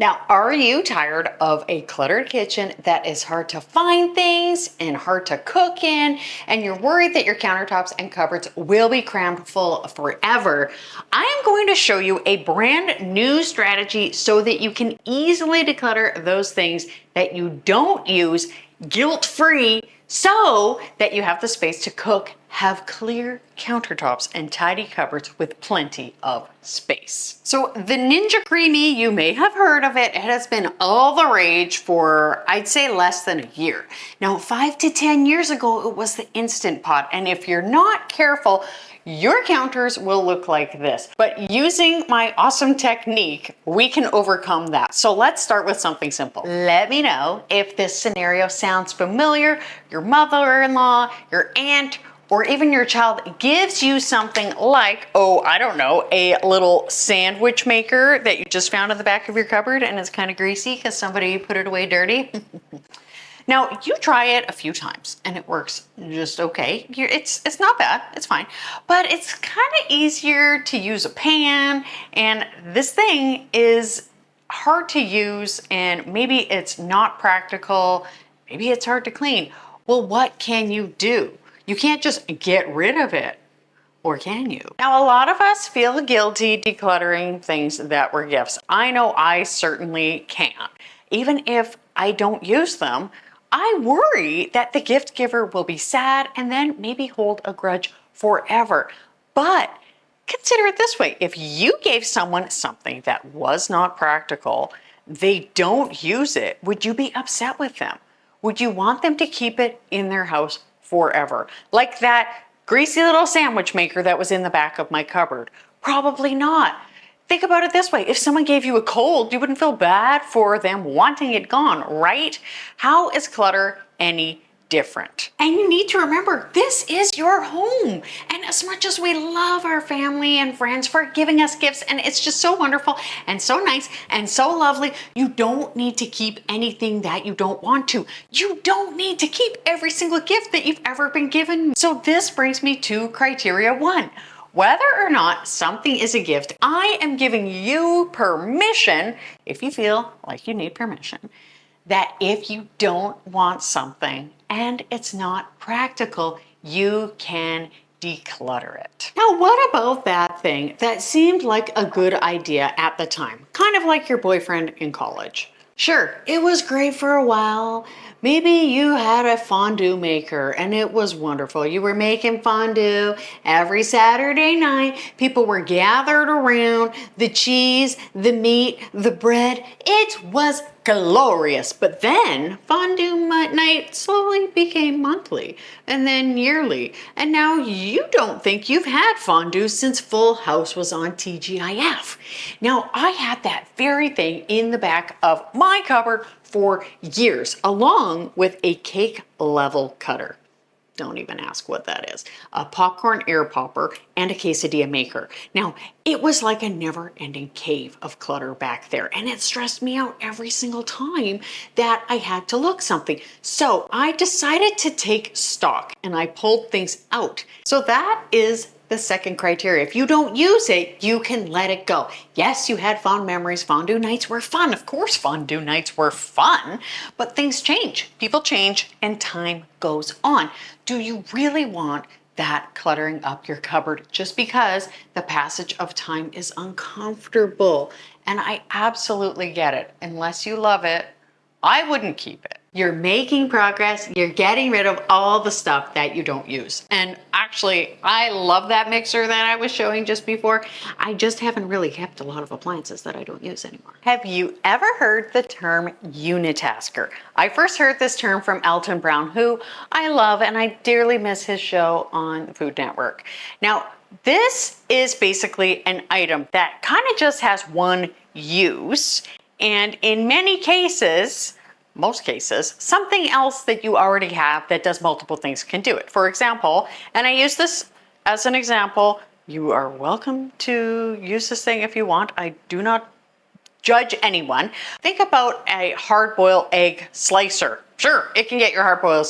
Now, are you tired of a cluttered kitchen that is hard to find things and hard to cook in, and you're worried that your countertops and cupboards will be crammed full forever? I am going to show you a brand new strategy so that you can easily declutter those things that you don't use guilt-free, so that you have the space to cook, have clear countertops, and tidy cupboards with plenty of space. So the Ninja Creamy, you may have heard of it. It has been all the rage for, I'd say, less than a year. Now, 5 to 10 years ago, it was the Instant Pot. And if you're not careful, your counters will look like this. But using my awesome technique, we can overcome that. So let's start with something simple. Let me know if this scenario sounds familiar. Your mother-in-law, your aunt, or even your child gives you something like, oh, I don't know, a little sandwich maker that you just found in the back of your cupboard and it's kind of greasy because somebody put it away dirty. Now, you try it a few times and it works just okay. It's not bad, it's fine. But it's kind of easier to use a pan, and this thing is hard to use, and maybe it's not practical, maybe it's hard to clean. Well, what can you do? You can't just get rid of it, or can you? Now, a lot of us feel guilty decluttering things that were gifts. I know I certainly can't. Even if I don't use them, I worry that the gift giver will be sad and then maybe hold a grudge forever. But consider it this way. If you gave someone something that was not practical, they don't use it, would you be upset with them? Would you want them to keep it in their house forever? Like that greasy little sandwich maker that was in the back of my cupboard? Probably not. Think about it this way. If someone gave you a cold, you wouldn't feel bad for them wanting it gone, right? How is clutter any different? And you need to remember, this is your home. And as much as we love our family and friends for giving us gifts, and it's just so wonderful and so nice and so lovely, you don't need to keep anything that you don't want to. You don't need to keep every single gift that you've ever been given. So this brings me to criteria 1. Whether or not something is a gift, I am giving you permission, if you feel like you need permission, that if you don't want something and it's not practical, you can declutter it. Now, what about that thing that seemed like a good idea at the time? Kind of like your boyfriend in college. Sure, it was great for a while. Maybe you had a fondue maker and it was wonderful. You were making fondue every Saturday night. People were gathered around, the cheese, the meat, the bread. It was glorious. But then fondue night slowly became monthly and then yearly. And now you don't think you've had fondue since Full House was on TGIF. Now, I had that very thing in the back of my cupboard for years, along with a cake level cutter. Don't even ask what that is. A popcorn air popper and a quesadilla maker. Now, it was like a never-ending cave of clutter back there, and it stressed me out every single time that I had to look something. So I decided to take stock and I pulled things out. So that is the second criteria. If you don't use it, you can let it go. Yes, you had fond memories. Fondue nights were fun. Of course, fondue nights were fun, but things change. People change and time goes on. Do you really want that cluttering up your cupboard just because the passage of time is uncomfortable? And I absolutely get it. Unless you love it, I wouldn't keep it. You're making progress. You're getting rid of all the stuff that you don't use. And actually, I love that mixer that I was showing just before. I just haven't really kept a lot of appliances that I don't use anymore. Have you ever heard the term unitasker? I first heard this term from Elton Brown, who I love, and I dearly miss his show on Food Network. Now, this is basically an item that kind of just has one use, and in many cases, most cases, something else that you already have that does multiple things can do it. For example, and I use this as an example, you are welcome to use this thing if you want. I do not judge anyone. Think about a hard-boiled egg slicer. Sure, it can get your hard-boiled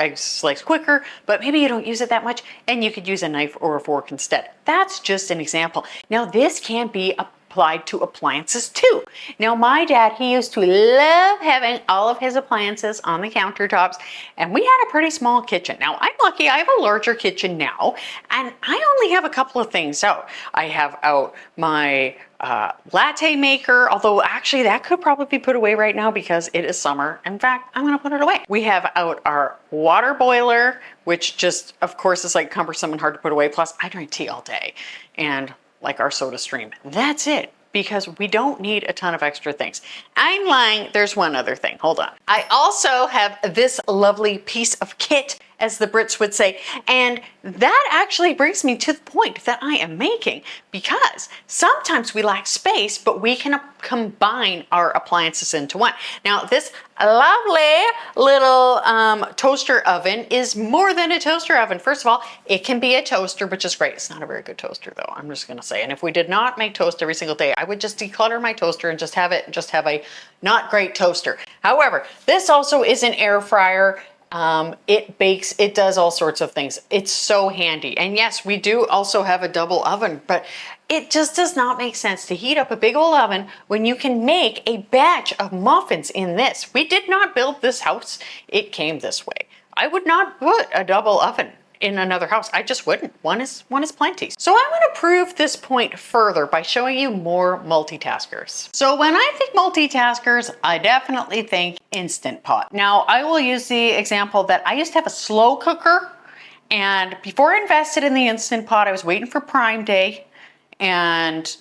eggs sliced quicker, but maybe you don't use it that much and you could use a knife or a fork instead. That's just an example. Now, this can be a applied to appliances too. Now, my dad, he used to love having all of his appliances on the countertops, and we had a pretty small kitchen. Now, I'm lucky, I have a larger kitchen now, and I only have a couple of things out. I have out my latte maker, although actually that could probably be put away right now because it is summer. In fact, I'm gonna put it away. We have out our water boiler, which just, of course, is like cumbersome and hard to put away. Plus, I drink tea all day, and like our soda stream. That's it, because we don't need a ton of extra things. I'm lying, there's one other thing, hold on. I also have this lovely piece of kit, as the Brits would say, and that actually brings me to the point that I am making, because sometimes we lack space, but we can combine our appliances into one. Now, this lovely little toaster oven is more than a toaster oven. First of all, it can be a toaster, which is great. It's not a very good toaster though, I'm just gonna say. And if we did not make toast every single day, I would just declutter my toaster and just have a not great toaster. However, this also is an air fryer. It bakes, it does all sorts of things. It's so handy. And yes, we do also have a double oven, but it just does not make sense to heat up a big old oven when you can make a batch of muffins in this. We did not build this house. It came this way. I would not put a double oven in another house. I just wouldn't. One is plenty. So I want to prove this point further by showing you more multitaskers. So when I think multitaskers, I definitely think Instant Pot. Now, I will use the example that I used to have a slow cooker, and before I invested in the Instant Pot, I was waiting for Prime Day, and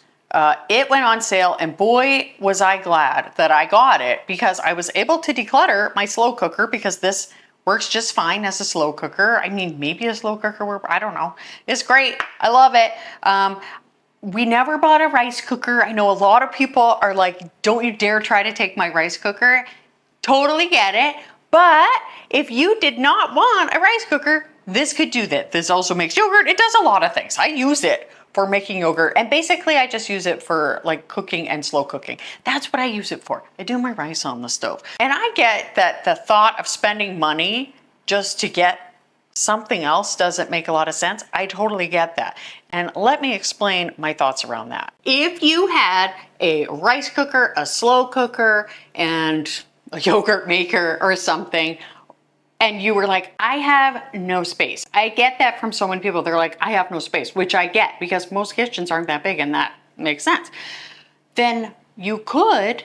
it went on sale, and boy, was I glad that I got it, because I was able to declutter my slow cooker, because this works just fine as a slow cooker. I mean, maybe a slow cooker, I don't know. It's great. I love it. We never bought a rice cooker. I know a lot of people are like, don't you dare try to take my rice cooker. Totally get it. But if you did not want a rice cooker, this could do that. This also makes yogurt. It does a lot of things. I use it for making yogurt, and basically I just use it for like cooking and slow cooking. That's what I use it for. I do my rice on the stove. And I get that the thought of spending money just to get something else doesn't make a lot of sense. I totally get that. And let me explain my thoughts around that. If you had a rice cooker, a slow cooker, and a yogurt maker or something, and you were like, I have no space. I get that from so many people. They're like, I have no space, which I get, because most kitchens aren't that big, and that makes sense. Then you could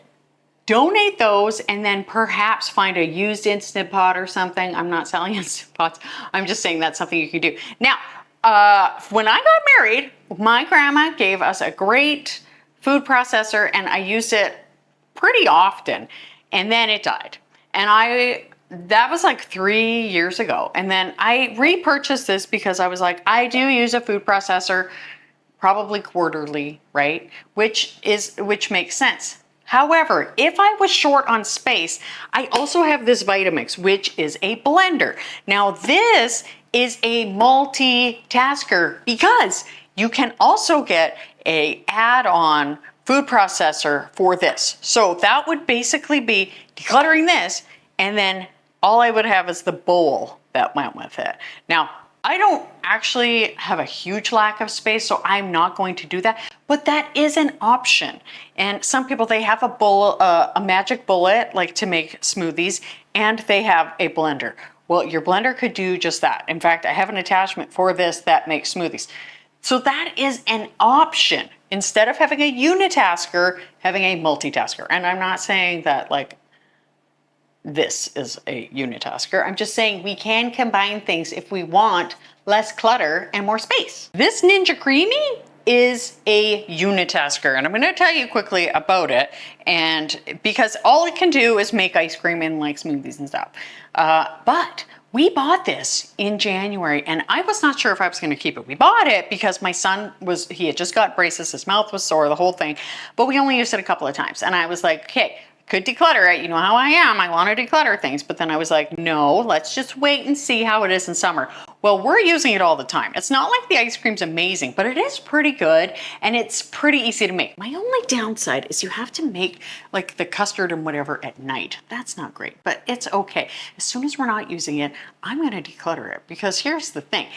donate those and then perhaps find a used Instant Pot or something. I'm not selling Instant Pots. I'm just saying that's something you can do. Now, when I got married, my grandma gave us a great food processor, and I used it pretty often, and then it died. And that was like 3 years ago. And then I repurchased this because I was like, I do use a food processor probably quarterly, right? Which makes sense. However, if I was short on space, I also have this Vitamix, which is a blender. Now this is a multitasker because you can also get a add-on food processor for this. So that would basically be decluttering this, and then all I would have is the bowl that went with it. Now, I don't actually have a huge lack of space, so I'm not going to do that, but that is an option. And some people, they have a bowl, a magic bullet, like to make smoothies, and they have a blender. Well, your blender could do just that. In fact, I have an attachment for this that makes smoothies. So that is an option. Instead of having a unitasker, having a multitasker. And I'm not saying that like this is a unitasker. I'm just saying we can combine things if we want less clutter and more space. This Ninja Creamy is a unitasker, and I'm going to tell you quickly about it. And because all it can do is make ice cream and like smoothies and stuff. But we bought this in January, and I was not sure if I was going to keep it. We bought it because my son he had just got braces, his mouth was sore, the whole thing, but we only used it a couple of times. And I was like, okay, could declutter it. You know how I am. I want to declutter things. But then I was like, no, let's just wait and see how it is in summer. Well, we're using it all the time. It's not like the ice cream's amazing, but it is pretty good, and it's pretty easy to make. My only downside is you have to make like the custard and whatever at night. That's not great, but it's okay. As soon as we're not using it, I'm going to declutter it, because here's the thing.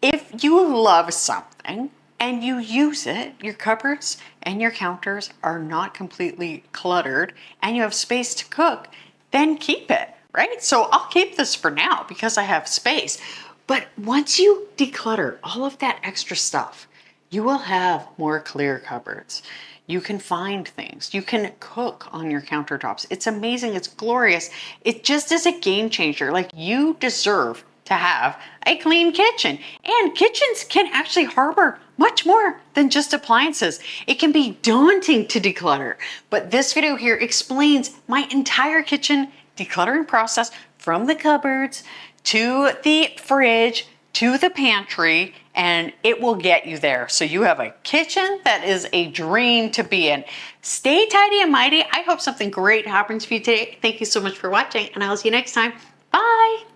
If you love something and you use it, your cupboards and your counters are not completely cluttered and you have space to cook, then keep it, right? So I'll keep this for now because I have space. But once you declutter all of that extra stuff, you will have more clear cupboards. You can find things. You can cook on your countertops. It's amazing. It's glorious. It just is a game changer. Like, you deserve to have a clean kitchen. And kitchens can actually harbor much more than just appliances. It can be daunting to declutter. But this video here explains my entire kitchen decluttering process, from the cupboards to the fridge to the pantry, and it will get you there. So you have a kitchen that is a dream to be in. Stay tidy and mighty. I hope something great happens for you today. Thank you so much for watching, and I'll see you next time. Bye.